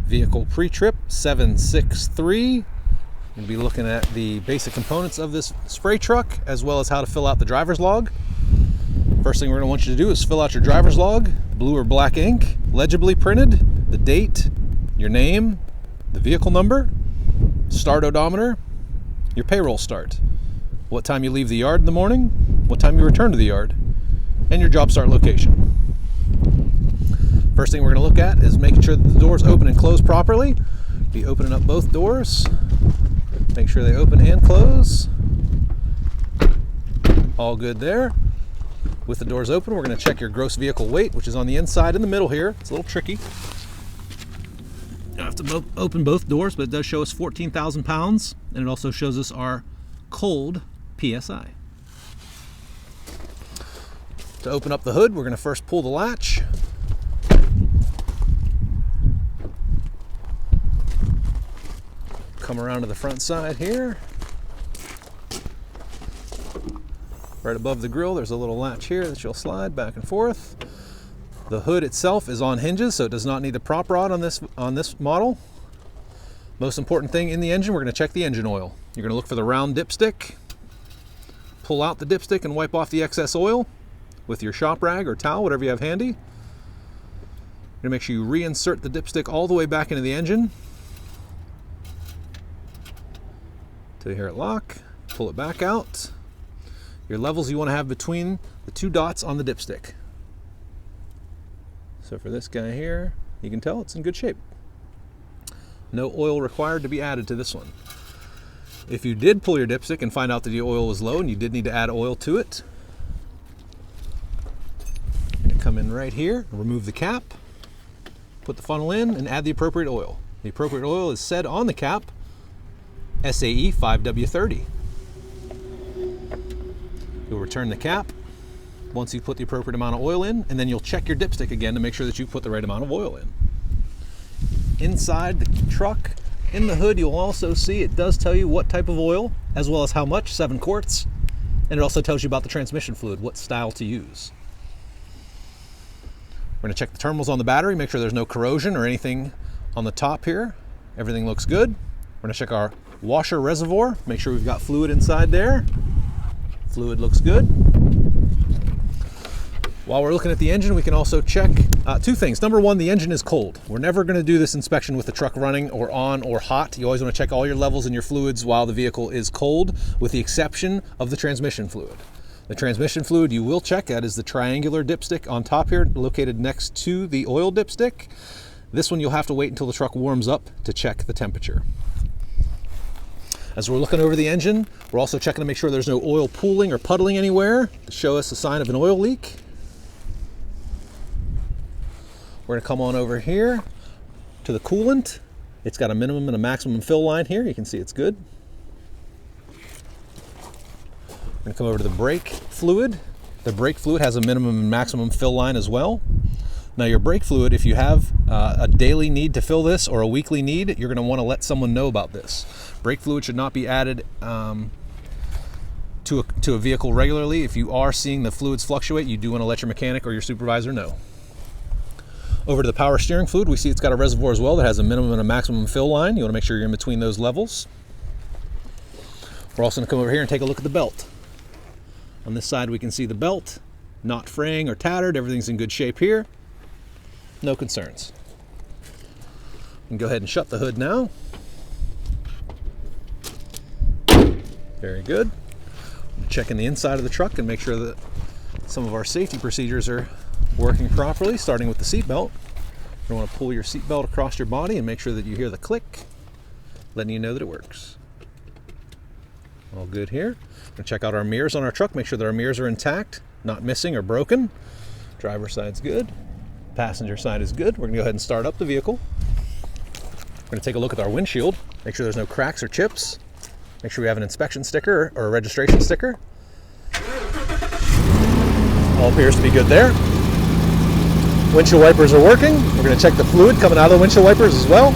Vehicle pre-trip 763. We'll be looking at the basic components of this spray truck, as well as how to fill out the driver's log. First thing we're going to want you to do is fill out your driver's log, blue or black ink, legibly printed, the date, your name, the vehicle number, start odometer, your payroll start, what time you leave the yard in the morning, what time you return to the yard, and your job start location. First thing we're going to look at is making sure that the doors open and close properly. Be opening up both doors. Make sure they open and close. All good there. With the doors open, we're going to check your gross vehicle weight, which is on the inside in the middle here. It's a little tricky. You have to open both doors, but it does show us 14,000 pounds, and it also shows us our cold PSI. To open up the hood, we're going to first pull the latch. Come around to the front side here. Right above the grill, there's a little latch here that you'll slide back and forth. The hood itself is on hinges, so it does not need the prop rod on this model. Most important thing in the engine, we're going to check the engine oil. You're going to look for the round dipstick. Pull out the dipstick and wipe off the excess oil with your shop rag or towel, whatever you have handy. You're going to make sure you reinsert the dipstick all the way back into the engine till you hear it lock. Pull it back out. Your levels you want to have between the two dots on the dipstick. So for this guy here, you can tell it's in good shape. No oil required to be added to this one. If you did pull your dipstick and find out that the oil was low and you did need to add oil to it, you're going to come in right here, remove the cap, put the funnel in, and add the appropriate oil. The appropriate oil is said on the cap, SAE 5W30. You'll return the cap once you put the appropriate amount of oil in, and then you'll check your dipstick again to make sure that you put the right amount of oil in. Inside the truck, in the hood, you'll also see it does tell you what type of oil, as well as how much, 7 quarts, and it also tells you about the transmission fluid, what style to use. We're going to check the terminals on the battery, make sure there's no corrosion or anything on the top here. Everything looks good. We're going to check our washer reservoir, make sure we've got fluid inside there. Fluid looks good. While we're looking at the engine, we can also check two things. Number one, the engine is cold. We're never going to do this inspection with the truck running or on or hot. You always want to check all your levels and your fluids while the vehicle is cold, with the exception of the transmission fluid. The transmission fluid you will check, that is the triangular dipstick on top here, located next to the oil dipstick. This one you'll have to wait until the truck warms up to check the temperature. As we're looking over the engine, we're also checking to make sure there's no oil pooling or puddling anywhere to show us a sign of an oil leak. We're going to come on over here to the coolant. It's got a minimum and a maximum fill line here. You can see it's good. We're going to come over to the brake fluid. The brake fluid has a minimum and maximum fill line as well. Now your brake fluid, if you have a daily need to fill this or a weekly need, you're going to want to let someone know about this. Brake fluid should not be added to a vehicle regularly. If you are seeing the fluids fluctuate, you do want to let your mechanic or your supervisor know. Over to the power steering fluid, we see it's got a reservoir as well that has a minimum and a maximum fill line. You want to make sure you're in between those levels. We're also going to come over here and take a look at the belt. On this side we can see the belt, not fraying or tattered. Everything's in good shape here. No concerns. We can go ahead and shut the hood now. Very good. Checking the inside of the truck and make sure that some of our safety procedures are working properly, starting with the seat belt. You want to pull your seat belt across your body and make sure that you hear the click, letting you know that it works. All good here. We're going to check out our mirrors on our truck, make sure that our mirrors are intact, not missing or broken. Driver's side's good. Passenger side is good. We're going to go ahead and start up the vehicle. We're going to take a look at our windshield, make sure there's no cracks or chips. Make sure we have an inspection sticker or a registration sticker. All appears to be good there. Windshield wipers are working. We're going to check the fluid coming out of the windshield wipers as well.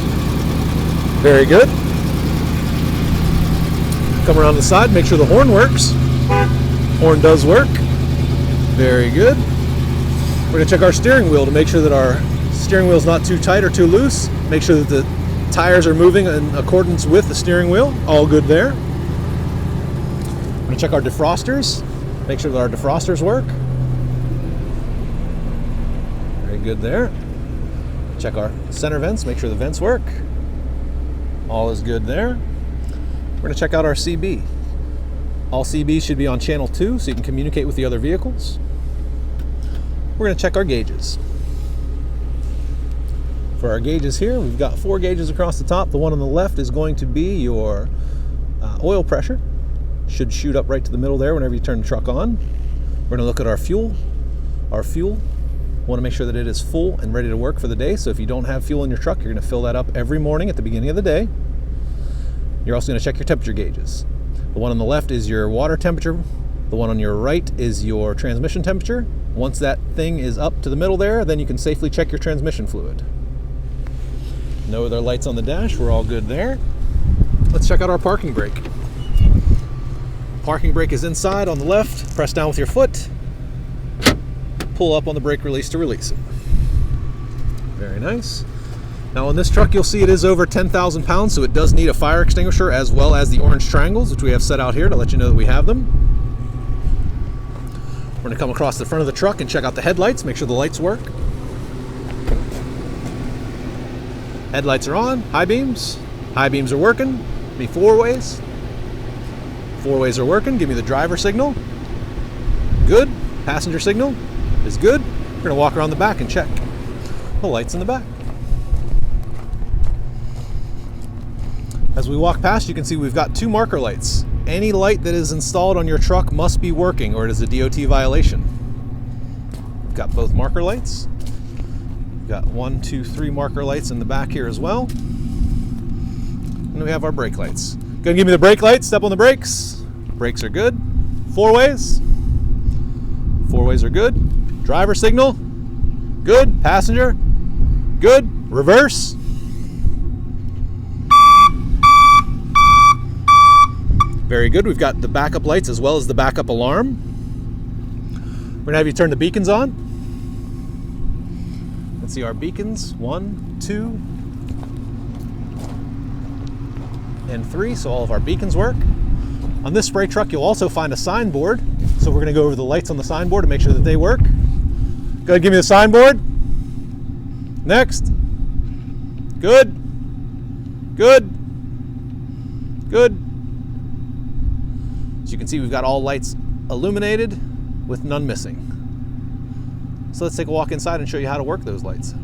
Very good. Come around the side, make sure the horn works. Horn does work. Very good. We're going to check our steering wheel to make sure that our steering wheel's not too tight or too loose. Make sure that the tires are moving in accordance with the steering wheel. All good there. I'm going to check our defrosters. Make sure that our defrosters work. Very good there. Check our center vents. Make sure the vents work. All is good there. We're going to check out our CB. All CBs should be on channel 2 so you can communicate with the other vehicles. We're going to check our gauges. For our gauges here, we've got 4 gauges across the top. The one on the left is going to be your oil pressure. Should shoot up right to the middle there whenever you turn the truck on. We're going to look at our fuel. Our fuel, want to make sure that it is full and ready to work for the day. So if you don't have fuel in your truck, you're going to fill that up every morning at the beginning of the day. You're also going to check your temperature gauges. The one on the left is your water temperature. The one on your right is your transmission temperature. Once that thing is up to the middle there, then you can safely check your transmission fluid. No other lights on the dash. We're all good there. Let's check out our parking brake. Parking brake is inside on the left. Press down with your foot. Pull up on the brake release to release it. Very nice. Now on this truck, you'll see it is over 10,000 pounds, so it does need a fire extinguisher as well as the orange triangles, which we have set out here to let you know that we have them. We're going to come across the front of the truck and check out the headlights, make sure the lights work. Headlights are on, high beams. High beams are working. Give me 4 ways. 4 ways are working. Give me the driver signal. Good. Passenger signal is good. We're going to walk around the back and check the lights in the back. As we walk past, you can see we've got 2 marker lights. Any light that is installed on your truck must be working or it is a DOT violation. We've got both marker lights. We've got 1, 2, 3 marker lights in the back here as well. And we have our brake lights. Go ahead and give me the brake lights. Step on the brakes. Brakes are good. 4 ways. 4 ways are good. Driver signal. Good. Passenger. Good. Reverse. Very good. We've got the backup lights as well as the backup alarm. We're going to have you turn the beacons on. Let's see our beacons. 1, 2, and 3. So all of our beacons work. On this spray truck, you'll also find a signboard. So we're going to go over the lights on the signboard to make sure that they work. Go ahead and give me the signboard. Next. Good. Good. Good. As you can see, we've got all lights illuminated with none missing. So let's take a walk inside and show you how to work those lights.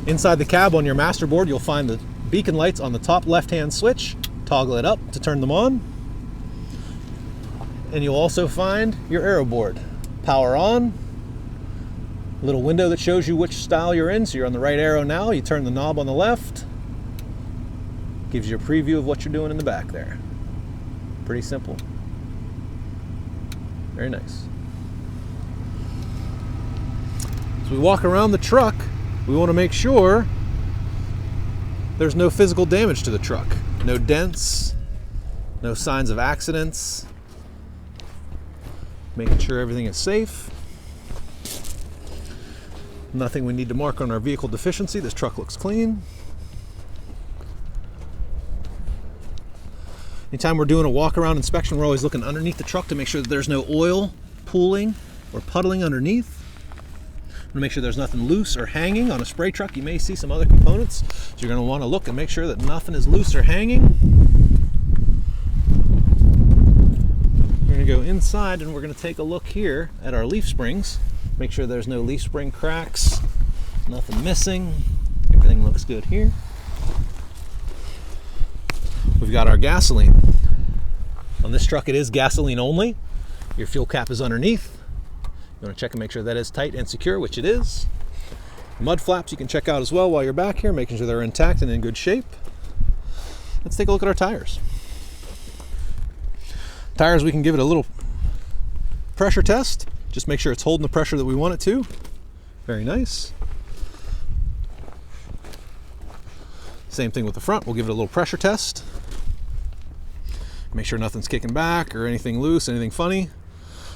Inside the cab on your master board, you'll find the beacon lights on the top left-hand switch. Toggle it up to turn them on. And you'll also find your aero board. Power on. Little window that shows you which style you're in. So you're on the right arrow now. You turn the knob on the left. Gives you a preview of what you're doing in the back there. Pretty simple. Very nice. As we walk around the truck, we want to make sure there's no physical damage to the truck. No dents, no signs of accidents. Making sure everything is safe. Nothing we need to mark on our vehicle deficiency. This truck looks clean. Anytime we're doing a walk around inspection, we're always looking underneath the truck to make sure that there's no oil pooling or puddling underneath. To make sure there's nothing loose or hanging. On a spray truck, you may see some other components, so you're going to want to look and make sure that nothing is loose or hanging. We're going to go inside and we're going to take a look here at our leaf springs. Make sure there's no leaf spring cracks, nothing missing. Everything looks good here. We've got our gasoline. On this truck, it is gasoline only. Your fuel cap is underneath. You want to check and make sure that is tight and secure, which it is. Mud flaps you can check out as well while you're back here, making sure they're intact and in good shape. Let's take a look at our tires. Tires, we can give it a little pressure test. Just make sure it's holding the pressure that we want it to. Very nice. Same thing with the front. We'll give it a little pressure test. Make sure nothing's kicking back or anything loose, anything funny.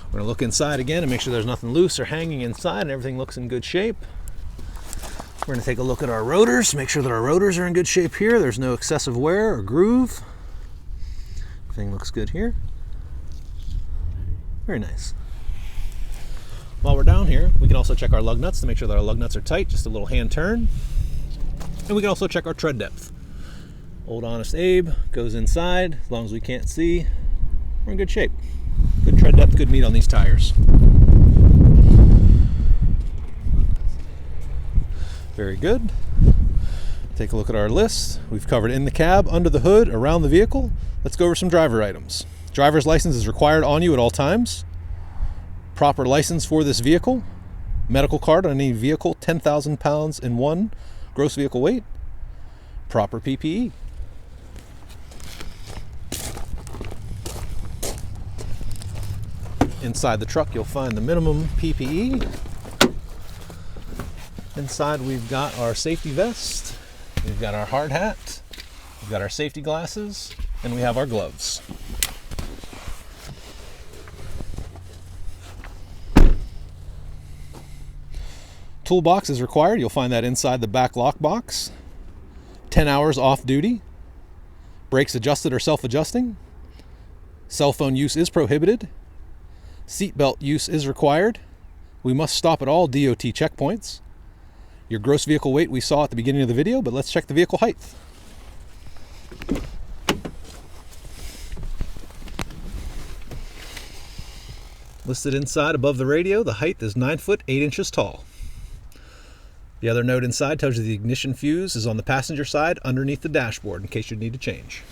We're gonna look inside again and make sure there's nothing loose or hanging inside and everything looks in good shape. We're gonna take a look at our rotors, make sure that our rotors are in good shape here. There's no excessive wear or groove. Everything looks good here. Very nice. While we're down here, we can also check our lug nuts to make sure that our lug nuts are tight, just a little hand turn. And we can also check our tread depth. Old Honest Abe goes inside, as long as we can't see, we're in good shape. Good tread depth, good meat on these tires. Very good. Take a look at our list. We've covered in the cab, under the hood, around the vehicle. Let's go over some driver items. Driver's license is required on you at all times. Proper license for this vehicle. Medical card on any vehicle, 10,000 pounds in one gross vehicle weight. Proper PPE. Inside the truck, you'll find the minimum PPE. Inside, we've got our safety vest, we've got our hard hat, we've got our safety glasses, and we have our gloves. Toolbox is required. You'll find that inside the back lock box. 10 hours off duty. Brakes adjusted or self-adjusting. Cell phone use is prohibited. Seatbelt use is required. We must stop at all DOT checkpoints. Your gross vehicle weight we saw at the beginning of the video, but let's check the vehicle height. Listed inside above the radio, the height is 9 foot 8 inches tall. The other note inside tells you the ignition fuse is on the passenger side underneath the dashboard in case you need to change.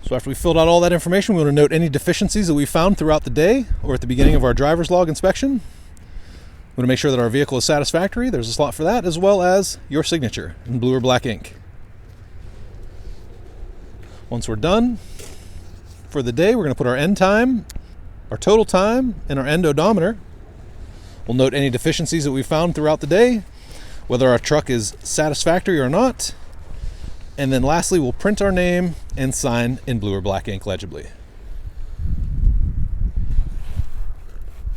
So after we filled out all that information, we want to note any deficiencies that we found throughout the day or at the beginning of our driver's log inspection. We want to make sure that our vehicle is satisfactory. There's a slot for that, as well as your signature in blue or black ink. Once we're done for the day, we're going to put our end time, our total time, and our end odometer. We'll note any deficiencies that we found throughout the day, whether our truck is satisfactory or not. And then lastly, we'll print our name and sign in blue or black ink legibly.